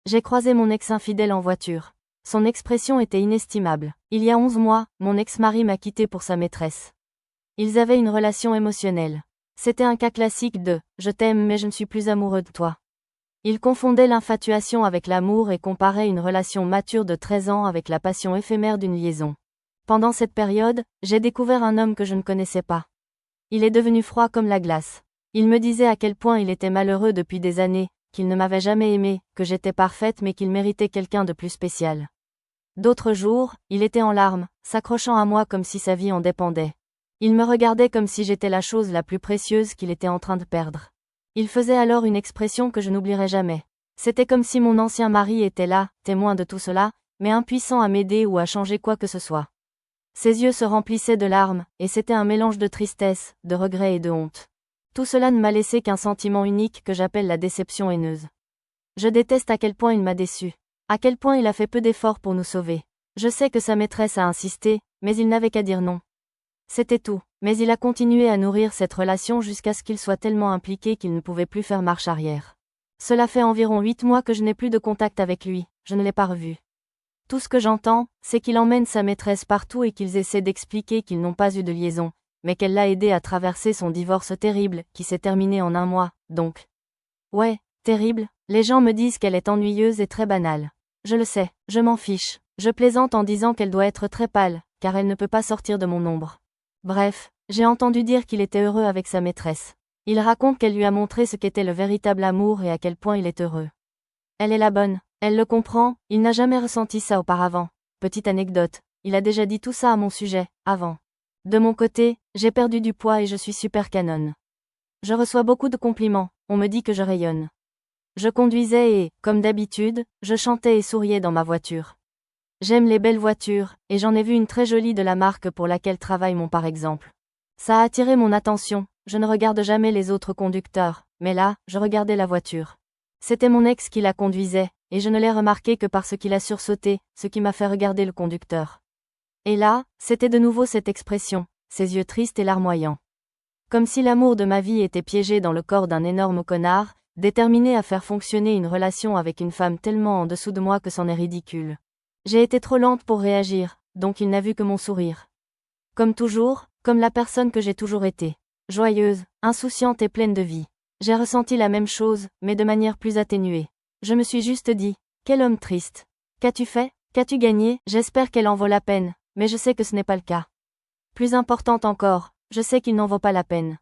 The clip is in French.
J'ai croisé mon ex infidèle en voiture. Son expression était inestimable. Il y a 11 mois, mon ex-mari m'a quitté pour sa maîtresse. Ils avaient une relation émotionnelle. C'était un cas classique de « je t'aime mais je ne suis plus amoureux de toi ». Il confondait l'infatuation avec l'amour et comparait une relation mature de 13 ans avec la passion éphémère d'une liaison. Pendant cette période, j'ai découvert un homme que je ne connaissais pas. Il est devenu froid comme la glace. Il me disait à quel point il était malheureux depuis des années, qu'il ne m'avait jamais aimé, que j'étais parfaite mais qu'il méritait quelqu'un de plus spécial. D'autres jours, il était en larmes, s'accrochant à moi comme si sa vie en dépendait. Il me regardait comme si j'étais la chose la plus précieuse qu'il était en train de perdre. Il faisait alors une expression que je n'oublierai jamais. C'était comme si mon ancien mari était là, témoin de tout cela, mais impuissant à m'aider ou à changer quoi que ce soit. Ses yeux se remplissaient de larmes, et c'était un mélange de tristesse, de regret et de honte. Tout cela ne m'a laissé qu'un sentiment unique que j'appelle la déception haineuse. Je déteste à quel point il m'a déçu. À quel point il a fait peu d'efforts pour nous sauver. Je sais que sa maîtresse a insisté, mais il n'avait qu'à dire non. C'était tout, mais il a continué à nourrir cette relation jusqu'à ce qu'il soit tellement impliqué qu'il ne pouvait plus faire marche arrière. Cela fait environ 8 mois que je n'ai plus de contact avec lui, je ne l'ai pas revu. Tout ce que j'entends, c'est qu'il emmène sa maîtresse partout et qu'ils essaient d'expliquer qu'ils n'ont pas eu de liaison, mais qu'elle l'a aidé à traverser son divorce terrible, qui s'est terminé en 1 mois, donc. Ouais, terrible, les gens me disent qu'elle est ennuyeuse et très banale. Je le sais, je m'en fiche, je plaisante en disant qu'elle doit être très pâle, car elle ne peut pas sortir de mon ombre. Bref, j'ai entendu dire qu'il était heureux avec sa maîtresse. Il raconte qu'elle lui a montré ce qu'était le véritable amour et à quel point il est heureux. Elle est la bonne, elle le comprend, il n'a jamais ressenti ça auparavant. Petite anecdote, il a déjà dit tout ça à mon sujet, avant. De mon côté, j'ai perdu du poids et je suis super canonne. Je reçois beaucoup de compliments, on me dit que je rayonne. Je conduisais et, comme d'habitude, je chantais et souriais dans ma voiture. J'aime les belles voitures, et j'en ai vu une très jolie de la marque pour laquelle travaille mon par exemple. Ça a attiré mon attention, je ne regarde jamais les autres conducteurs, mais là, je regardais la voiture. C'était mon ex qui la conduisait, et je ne l'ai remarqué que parce qu'il a sursauté, ce qui m'a fait regarder le conducteur. Et là, c'était de nouveau cette expression, ses yeux tristes et larmoyants. Comme si l'amour de ma vie était piégé dans le corps d'un énorme connard, déterminé à faire fonctionner une relation avec une femme tellement en dessous de moi que c'en est ridicule. J'ai été trop lente pour réagir, donc il n'a vu que mon sourire. Comme toujours, comme la personne que j'ai toujours été. Joyeuse, insouciante et pleine de vie. J'ai ressenti la même chose, mais de manière plus atténuée. Je me suis juste dit, quel homme triste. Qu'as-tu fait? Qu'as-tu gagné? J'espère qu'elle en vaut la peine, mais je sais que ce n'est pas le cas. Plus importante encore, je sais qu'il n'en vaut pas la peine.